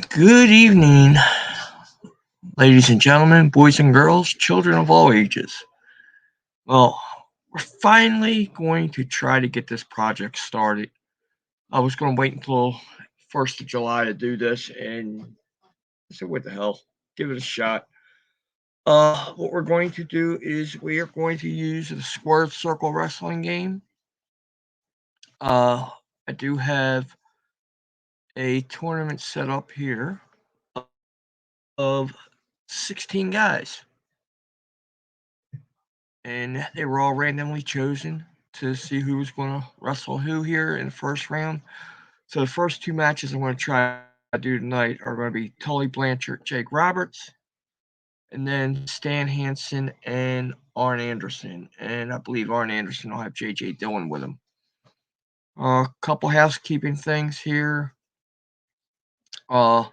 Good evening, ladies and gentlemen, boys and girls, children of all ages. Well, we're finally going to try to get this project started. I was going to wait until 1st of July to do this, and I said, what the hell? Give it a shot. What we're going to do is we are going to use the Squared Circle Wrestling game. I do have a tournament set up here of 16 guys. And they were all randomly chosen to see who was going to wrestle who here in the first round. So the first two matches I'm going to try to do tonight are going to be Tully Blanchard, Jake Roberts, and then Stan Hansen and Arn Anderson. And I believe Arn Anderson will have J.J. Dillon with him. A couple housekeeping things here. All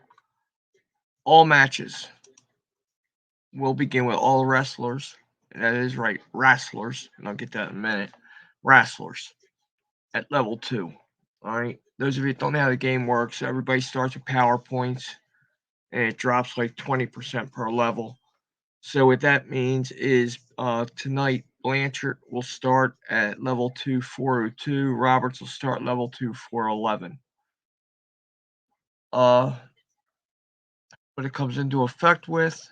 matches will begin with all wrestlers. And that is right, wrestlers. And I'll get that in a minute. Wrestlers at level 2. All right. Those of you that don't know how the game works, everybody starts with PowerPoints and it drops like 20% per level. So what that means is tonight Blanchard will start at level 2 402. Roberts will start level 2 411. What it comes into effect with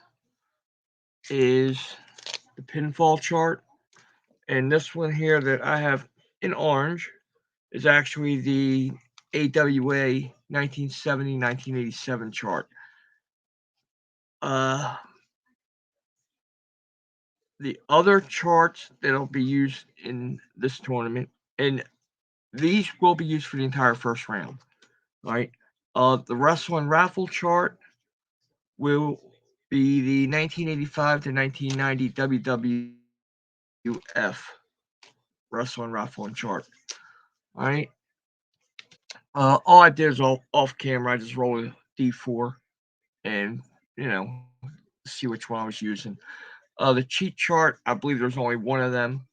is the pinfall chart. And this one here that I have in orange is actually the AWA 1970-1987 chart. The other charts that'll be used in this tournament, and these will be used for the entire first round, right? The Wrestle and Raffle chart will be the 1985 to 1990 WWF Wrestle and Raffle chart, all right? All I did is off camera, I just rolled a D4 and, see which one I was using. The cheat chart, I believe there's only one of them.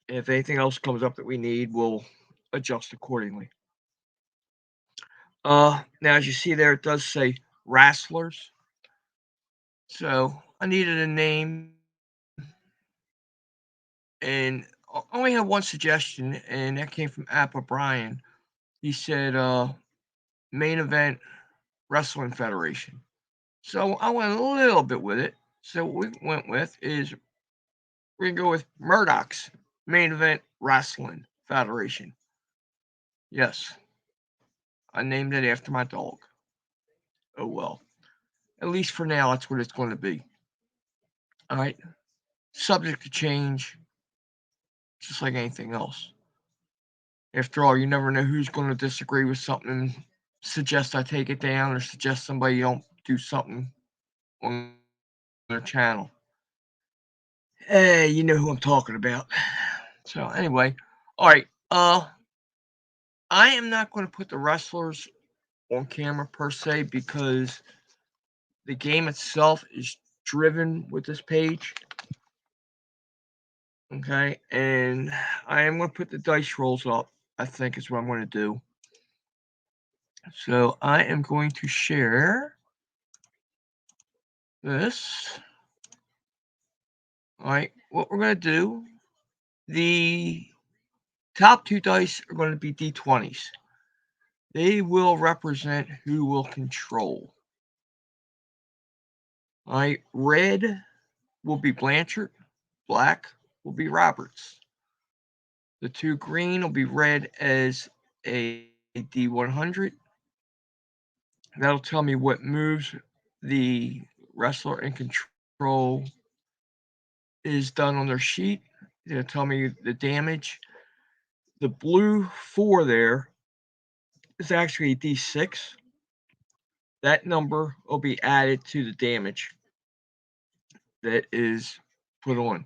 If anything else comes up that we need, we'll adjust accordingly. Now, as you see there, it does say Wrestlers. So I needed a name, and I only had one suggestion, and that came from Appa Brian. He said, Main Event Wrestling Federation. So I went a little bit with it. So what we went with is we're going to go with Murdoch's Main Event Wrestling Federation. Yes, I named it after my dog. Oh well. At least for now, that's what it's going to be. All right. Subject to change, just like anything else. After all, you never know who's going to disagree with something and suggest I take it down or suggest somebody don't do something on their channel. Hey, you know who I'm talking about. So anyway, all right. I am not going to put the wrestlers on camera per se because the game itself is driven with this page. Okay, and I am going to put the dice rolls up, I think is what I'm going to do. So I am going to share this. All right, what we're going to do, the top 2 dice are going to be D20s. They will represent who will control. All right, red will be Blanchard, black will be Roberts. The 2 green will be read as a D100. That'll tell me what moves the wrestler in control is done on their sheet. It'll tell me the damage. The blue 4 there is actually a D6. That number will be added to the damage that is put on.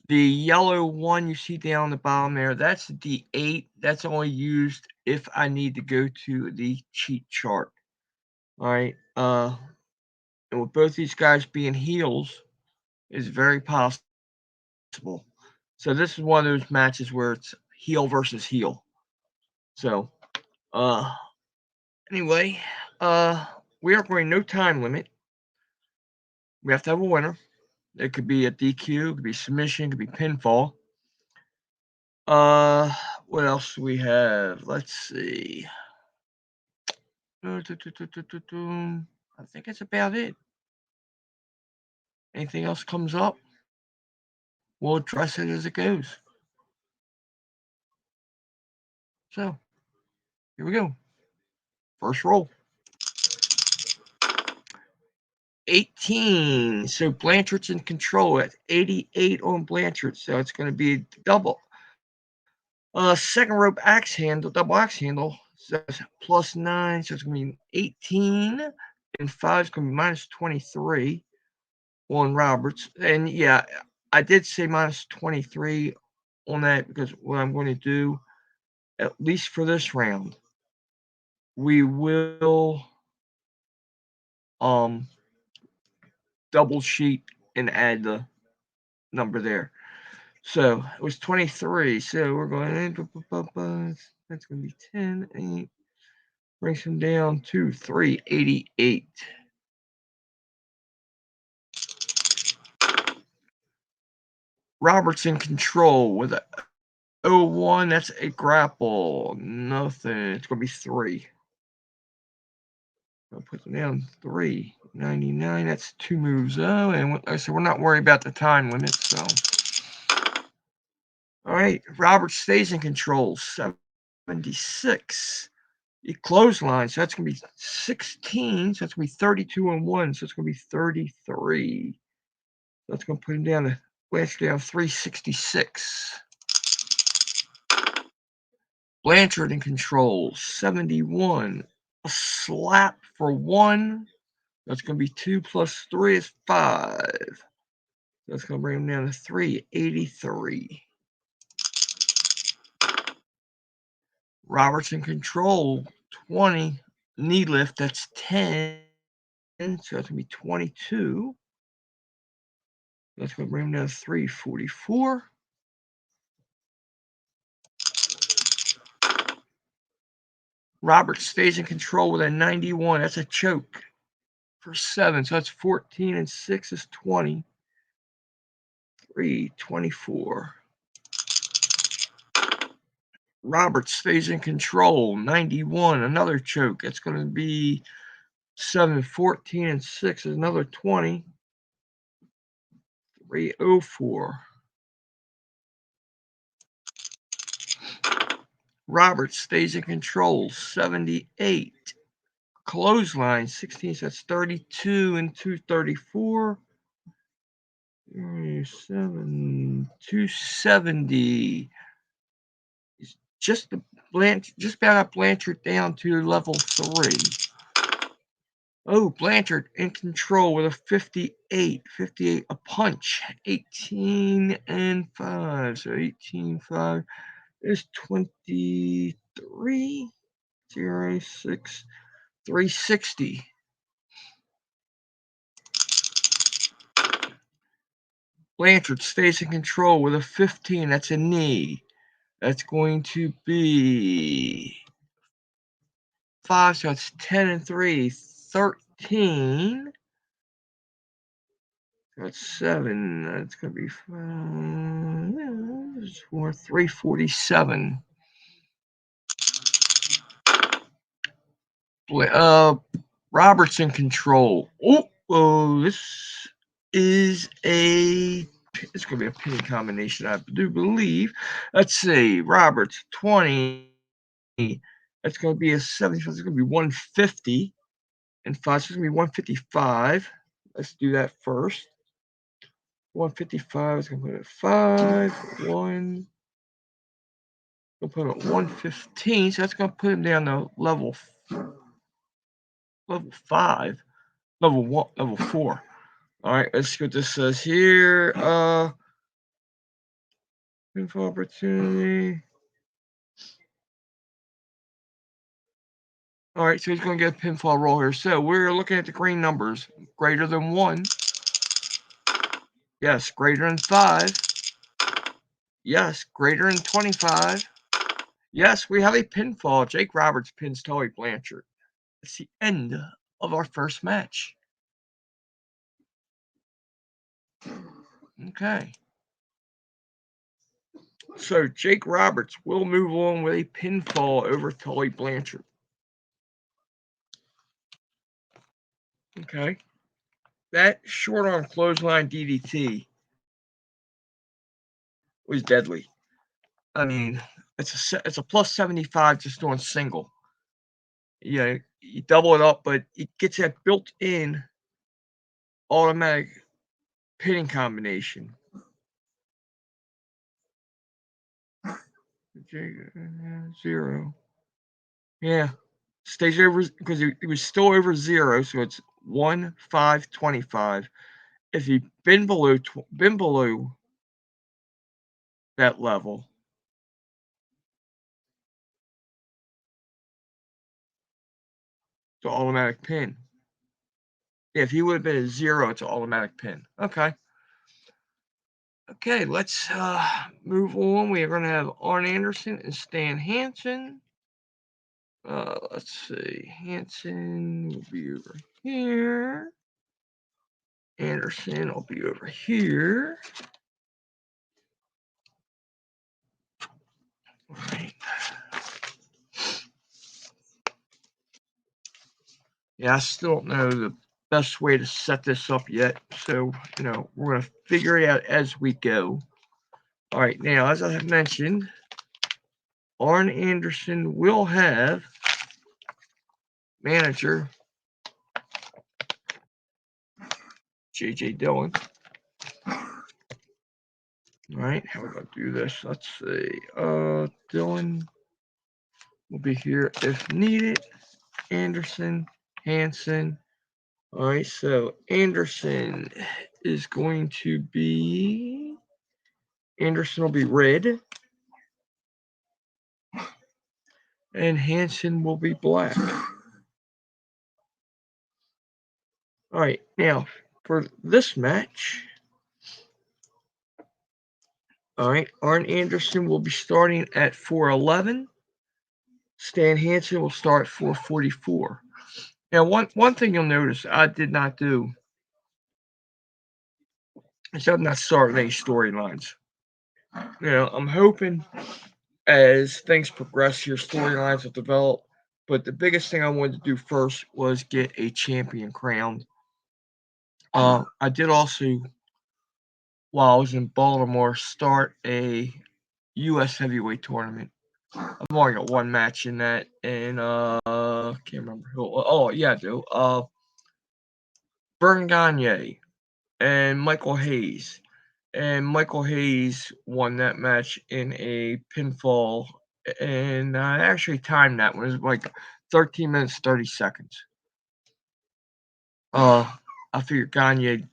The yellow 1 you see down the bottom there, that's a D8. That's only used if I need to go to the cheat chart. All right. And with both these guys being heels, is very possible. So this is one of those matches where it's heel versus heel. So Anyway, we are going no time limit. We have to have a winner. It could be a DQ, it could be submission, it could be pinfall. What else do we have? Let's see. I think that's about it. Anything else comes up, we'll address it as it goes. So, here we go. First roll. 18. So Blanchard's in control at 88 on Blanchard. So it's going to be double. Second rope axe handle, double axe handle. So that's +9. So it's going to be 18. And 5 is going to be -23 on Roberts. And yeah, I did say -23 on that because what I'm going to do, at least for this round, we will double sheet and add the number there. So it was 23. So we're going in. That's going to be 10, 8. Brings him down to 388. Roberts in control with a 01. That's a grapple. Nothing. It's going to be 3. I'll put them down 399. That's 2 moves. Oh, and like I said, we're not worried about the time limit. So, all right. Roberts stays in control. 76. He clothesline, so that's going to be 16. So that's going to be 32 and 1. So it's going to be 33. So that's going to put him down to Blanchard down 366. Blanchard in control, 71. A slap for 1. That's going to be 2 plus 3 is 5. That's going to bring him down to 383. Roberts in control, 20. Knee lift, that's 10. So that's going to be 22. That's going to bring him down to 344. Roberts stays in control with a 91. That's a choke for 7. So that's 14 and 6 is 20. 324. Roberts stays in control. 91. Another choke. That's going to be 7. 14 and 6 is another 20. 304. Roberts stays in control. 78. Clothesline. 16. So that's 32 and 234. 270. Just about Blanchard down to level 3. Oh, Blanchard in control with a 58. 58, a punch. 18 and 5. So 18, 5 is 23. 0, 6, 360. Blanchard stays in control with a 15. That's a knee. That's going to be 5, so it's 10 and 3, 13. That's 7. That's going to be 4, 347. Roberts in control. Oh, this is it's going to be a pin combination, I do believe. Let's see. Roberts, 20. That's going to be a 70. So it's going to be 150. And 5. So it's going to be 155. Let's do that first. 155 is going to put it at 5. 1. We'll put it at 115. So that's going to put him down to level 5. Level 1, level 4. All right, let's see what this says here. Info opportunity. All right, so he's going to get a pinfall roll here. So we're looking at the green numbers. Greater than 1. Yes, greater than 5. Yes, greater than 25. Yes, we have a pinfall. Jake Roberts pins Tully Blanchard. It's the end of our first match. Okay. So Jake Roberts will move on with a pinfall over Tully Blanchard. Okay. That short arm clothesline DDT was deadly. I mean, it's a plus 75 just doing single. You double it up, but it gets that built-in automatic pinning combination. Zero. Yeah. Stays over because it was still over 0, so it's 1, 5, 25. If you've been below that level, it's an automatic pin. If he would have been a 0, it's an automatic pin. Okay. Okay, let's move on. We are going to have Arn Anderson and Stan Hansen. Let's see. Hansen will be over here. Anderson will be over here. All right. Yeah, I still don't know the best way to set this up yet. So, we're going to figure it out as we go. All right, now, as I have mentioned, Arn Anderson will have manager J.J. Dillon. All right, how are we going to do this? Let's see. Dillon will be here if needed. Anderson, Hansen. All right, so Anderson is going to be... Anderson will be red. And Hansen will be black. All right, now for this match, all right, Arn Anderson will be starting at 411. Stan Hansen will start at 444. Now, one thing you'll notice I did not do is I'm not starting any storylines. I'm hoping as things progress, your storylines will develop. But the biggest thing I wanted to do first was get a champion crowned. I did also, while I was in Baltimore, start a U.S. heavyweight tournament. I've only got one match in that, and can't remember who. Oh yeah, I do. Vern Gagne and Michael Hayes, and Michael Hayes won that match in a pinfall, and I actually timed that one. It was like 13 minutes 30 seconds. I figured Gagne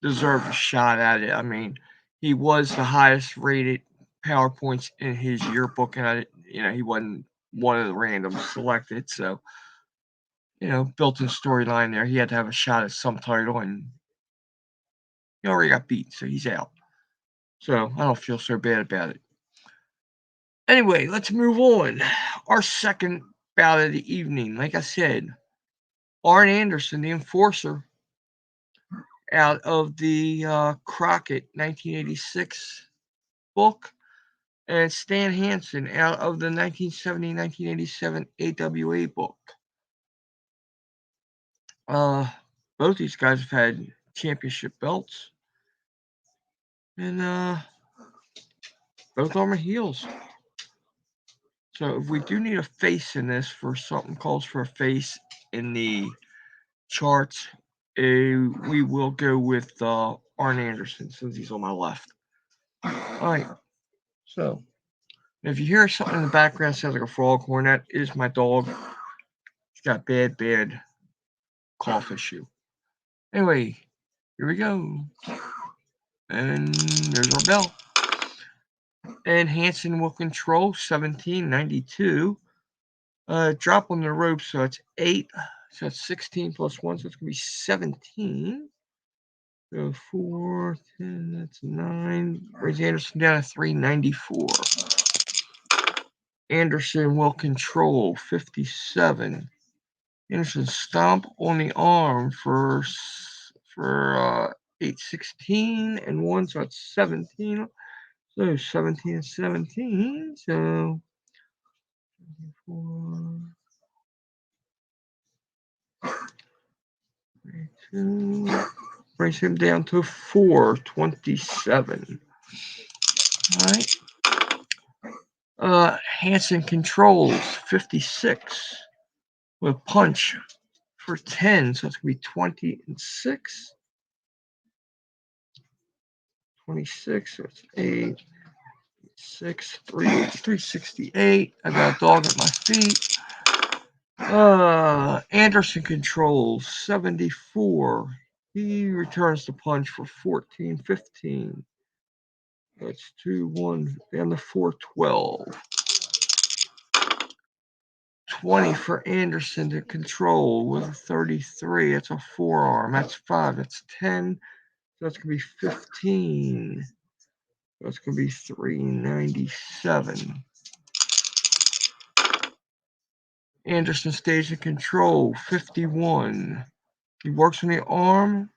deserved a shot at it. I mean, he was the highest rated PowerPoints in his yearbook, and he wasn't one of the random selected. So, built-in storyline there. He had to have a shot at some title, and he already got beat, so he's out. So I don't feel so bad about it. Anyway, let's move on. Our second bout of the evening, like I said, Arn Anderson, the Enforcer, out of the Crockett 1986 book, and Stan Hansen out of the 1970-1987 AWA book. Both these guys have had championship belts, and both are heels. So if we do need a face in this, for something calls for a face in the charts, we will go with Arn Anderson since he's on my left. All right. So if you hear something in the background sounds like a frog horn, that is my dog. He's got bad cough issue. Anyway, here we go. And there's our bell. And Hansen will control 1792. Drop on the rope, so it's 8. So that's 16 plus 1, so it's going to be 17. So 4, 10, that's 9. Brings Anderson down to 394. Anderson will control 57. Anderson stomp on the arm for 816 and 1, so that's 17. So 17 and 17. So 2 brings him down to 427. All right. Hansen controls 56 with punch for 10, so it's gonna be 20 and 6. 26, so it's 8, 6, 3, 368. I got a dog at my feet. Anderson controls 74. He returns the punch for 14, 15. That's 2, 1, down to 412. 20 for Anderson to control with a 33. That's a forearm. That's 5. That's 10. So that's going to be 15. That's going to be 397. Anderson stays in control, 51. He works on the arm.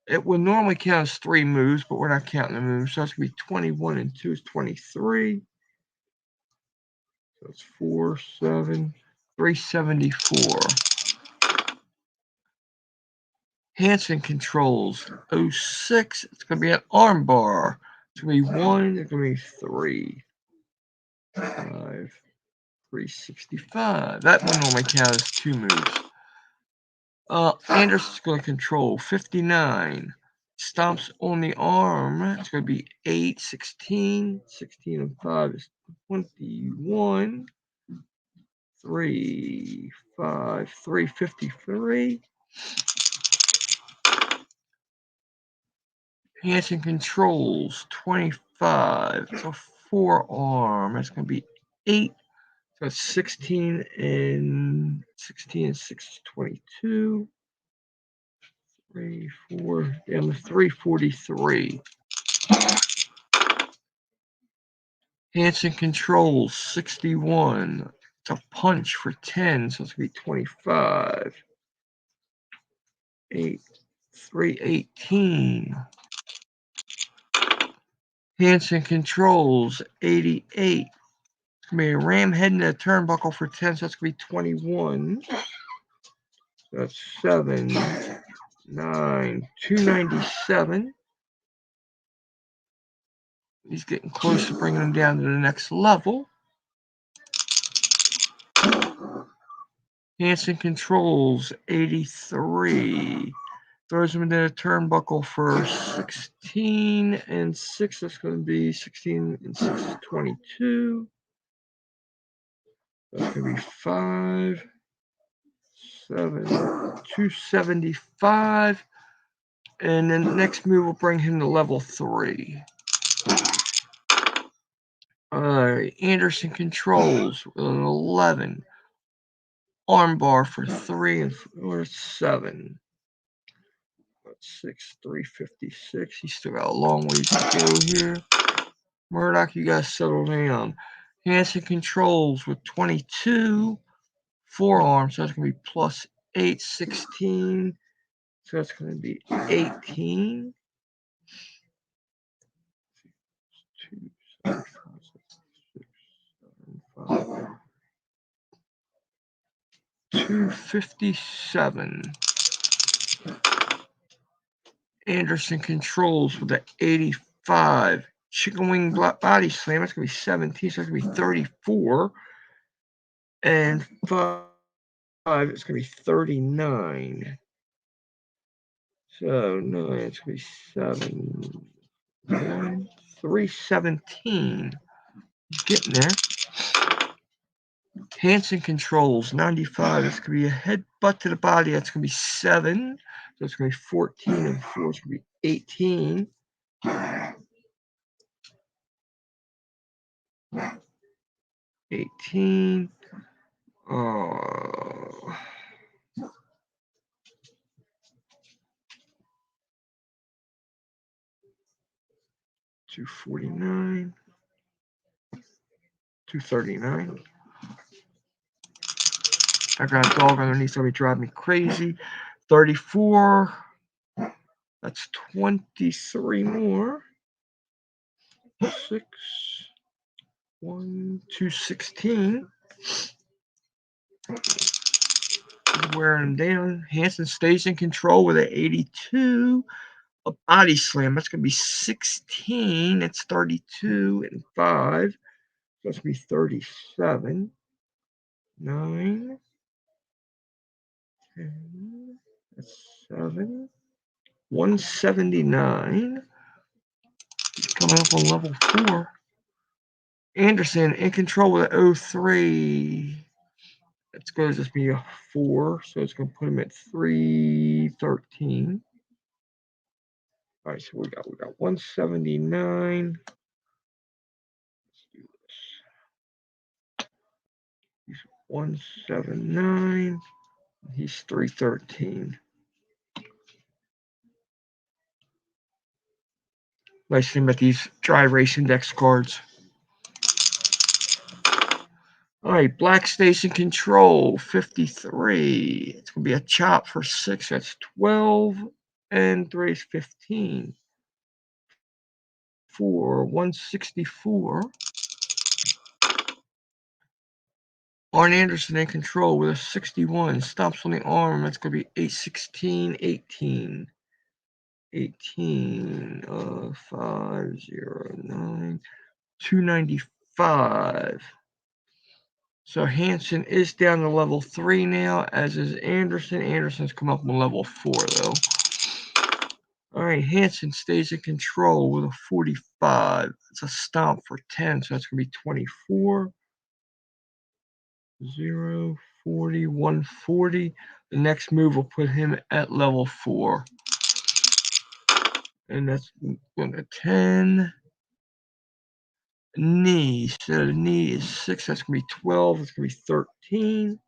It would normally count as 3 moves, but we're not counting the moves. So that's going to be 21 and 2 is 23. So that's 4, 7, 374. Hansen controls 06. It's going to be an arm bar. It's going to be 1. It's going to be 3. 5, 365. That one normally counts as 2 moves. Anderson's going to control 59. Stomps on the arm. It's going to be 8, 16. 16 and 5 is 21. 3, 5, 353. Hansen controls 25. It's a forearm. It's going to be 8. So it's 16 and 6 is 22. 3, 4, down to 343. Hansen controls 61. It's a punch for 10, so it's going to be 25. 8, 318. Hansen controls 88. It's going to be a ram head and a turnbuckle for 10, so that's going to be 21. That's 7, 9, 297. He's getting close to bringing him down to the next level. Hansen controls 83. Throws him into a turnbuckle for 16 and 6. That's going to be 16 and 6 is 22. That's going to be 5, 7, 275. And then the next move will bring him to level 3. Anderson controls with an 11. Armbar for 3 and 7. 6, 356. He's still got a long ways to go here. Murdoch, you guys settle down. Hansen controls with 22. Forearm, so that's going to be plus 8, 16. So that's going to be 18. 2, 7, 5, 6, 7, 5. 257. Anderson controls with an 85. Chicken wing body slam. That's going to be 17. So that's going to be 34. And 5. It's going to be 39. So 9. It's going to be 7. 1, 317. He's getting there. Hansen controls 95. It's going to be a headbutt to the body. That's going to be 7. So it's going to be 14 and 4. It's going to be 18. 18. 249. 239. I got a dog underneath, so he drive me crazy. 34. That's 23 more. 6. 1, 2, 16. He's wearing him down. Hansen stays in control with an 82. A body slam. That's going to be 16. That's 32 and 5. That's going to be 37. 9. 10. That's 7. 179. He's coming up on level 4. Anderson in control with an 03. It's going to just be a 4, so it's going to put him at 313. All right, so we got 179. Let's do this. He's 179. He's 313. Nice thing about these dry race index cards. All right, Black Station Control 53. It's going to be a chop for 6. That's 12. And 3 is 15. For 164. Arn Anderson in control with a 61. Stops on the arm. That's going to be 816, 18. 18, 509, 295. So Hansen is down to level 3 now, as is Anderson. Anderson's come up on level 4, though. All right, Hansen stays in control with a 45. It's a stomp for 10, so that's going to be 24. 0, 40, 140. The next move will put him at level 4. And that's going to 10. Knee. So the knee is 6. That's going to be 12. It's going to be 13.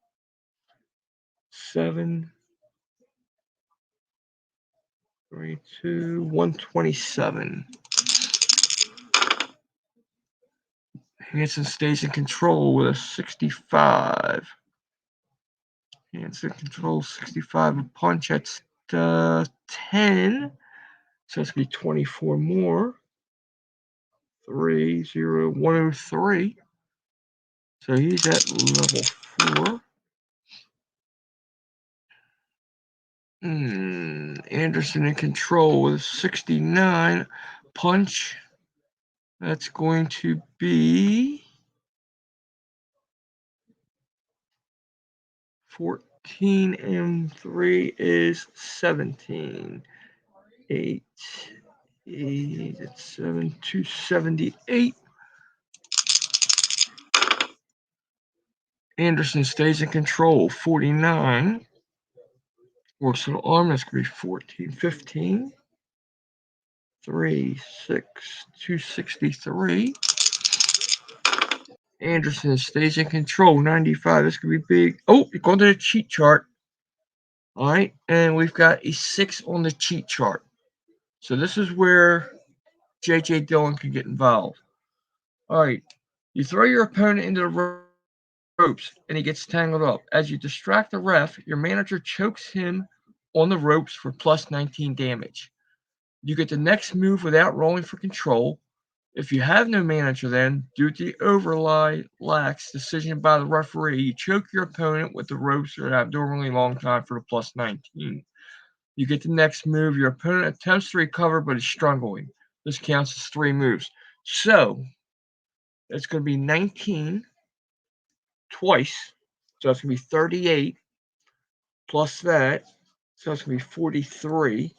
7. 32. 127. Hansen stays in control with a 65. Hansen controls 65. A punch. That's 10. So it's going to be 24 more. 103. So he's at level 4. Anderson in control with 69. Punch. That's going to be 14, and 3 is 17. 8, 7, 278. Anderson stays in control, 49. Works to the arm, that's going to be 14, 15. 3, 6, 263. Anderson stays in control, 95. This could be big. Oh, you're going to the cheat chart. All right, and we've got a 6 on the cheat chart. So this is where J.J. Dillon can get involved. All right, you throw your opponent into the ropes, and he gets tangled up. As you distract the ref, your manager chokes him on the ropes for plus 19 damage. You get the next move without rolling for control. If you have no manager then, due to the overly lax decision by the referee, you choke your opponent with the ropes for an abnormally long time for the plus 19. You get the next move. Your opponent attempts to recover but is struggling. This counts as 3 moves. So, it's going to be 19 twice. So it's going to be 38 plus that. So it's going to be 43.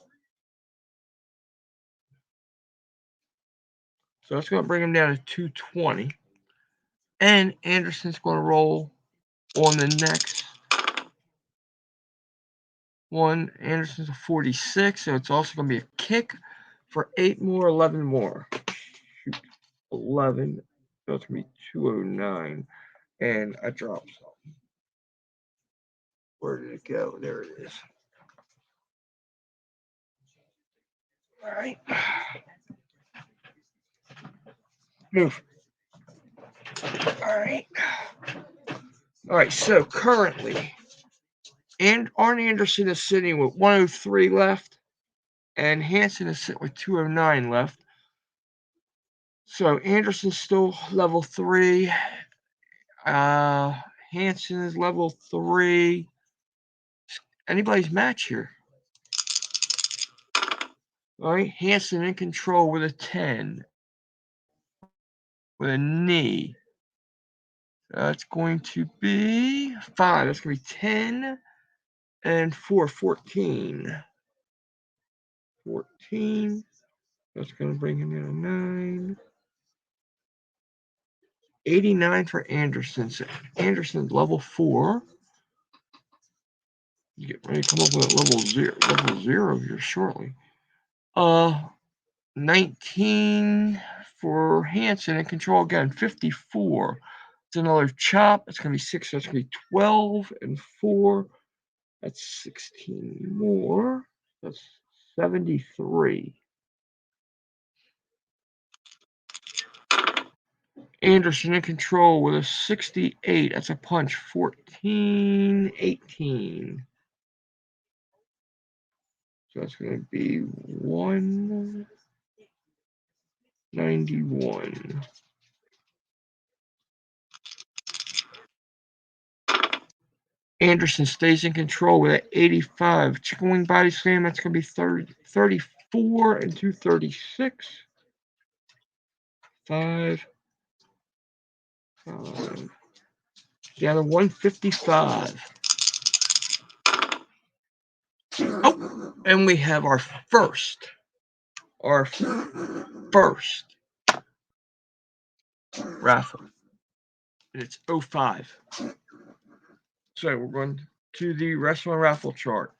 So that's going to bring him down to 220. And Anderson's going to roll on the next one. Anderson's a 46, so it's also going to be a kick for 8 more, 11 more. Shoot, 11. So it's going to be 209. And I dropped something. Where did it go? There it is. All right. Move. All right. All right, so currently And Arn Anderson is sitting with 103 left, and Hansen is sitting with 209 left. So Anderson's still level 3. Hansen is level 3. Anybody's match here. All right, Hansen in control with a 10. With a knee. That's going to be 5. That's going to be 10 and 4, 14. 14. That's going to bring him in a 9. 89 for Anderson. So Anderson's level 4. You get ready to come up with level 0 here shortly. 19 for Hansen in control again. 54. It's another chop. It's going to be 6. So that's going to be 12 and 4. That's 16 more. That's 73. Anderson in control with a 68. That's a punch. 14, 18. So that's going to be 191. Anderson stays in control with an 85. Chicken wing body slam. That's going to be 34 and 236. 5. Down to 155. Oh, and we have our first raffle. And it's 05. So we're going to the wrestling raffle chart.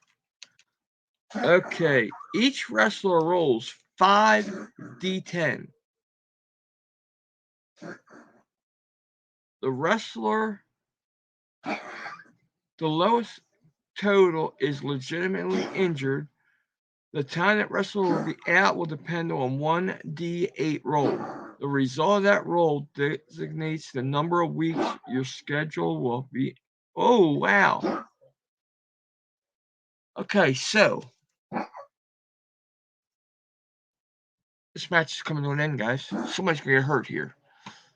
Okay, each wrestler rolls 5d10. The wrestler, the lowest total is legitimately injured. The time that wrestler will be out will depend on 1d8 roll. The result of that roll designates the number of weeks your schedule will be. Oh, wow. Okay, so this match is coming to an end, guys. Somebody's going to get hurt here.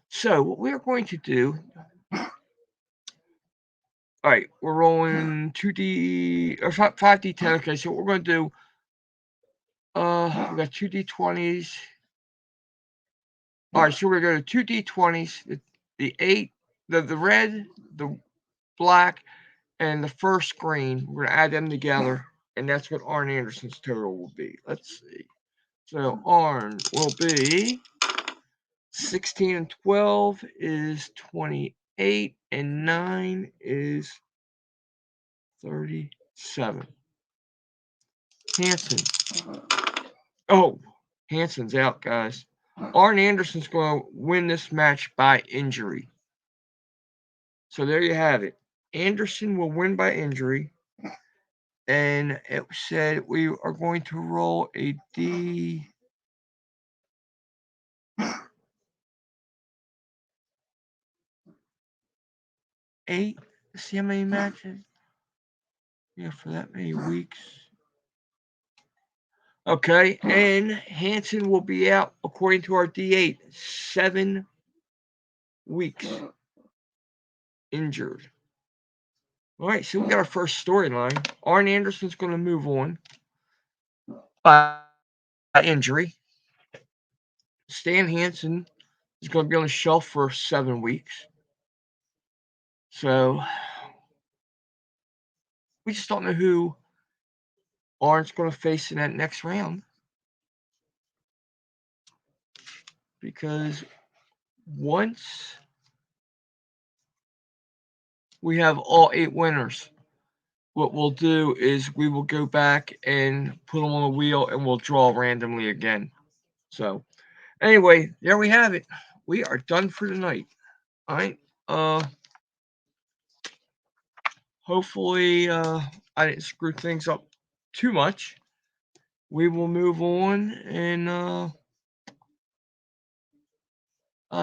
So what we're going to do. All right, we're rolling 2d or 5d10. Okay, so what we're going to do. We got 2d20s. All right, so we're going to go to 2d20s. The 8, the red, the black, and the first green. We're going to add them together, and that's what Arn Anderson's total will be. Let's see. So Arn will be 16 and 12 is 28, and 9 is 37. Hansen. Oh, Hansen's out, guys. Arn Anderson's going to win this match by injury. So there you have it. Anderson will win by injury. And it said we are going to roll a D. Eight. See how many matches? Yeah, for that many weeks. Okay, and Hansen will be out according to our D8 7 weeks injured. All right, so we got our first storyline. Arn Anderson's going to move on by injury. Stan Hansen is going to be on the shelf for 7 weeks. So we just don't know who Arn's going to face in that next round. Because once we have all 8 winners, what we'll do is we will go back and put them on the wheel and we'll draw randomly again. So anyway, there we have it. We are done for tonight. All right. Hopefully I didn't screw things up too much. We will move on, and I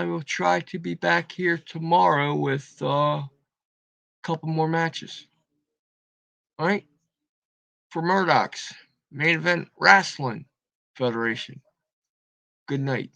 will try to be back here tomorrow with a couple more matches. All right. For Murdoch's Main Event Wrestling Federation. Good night.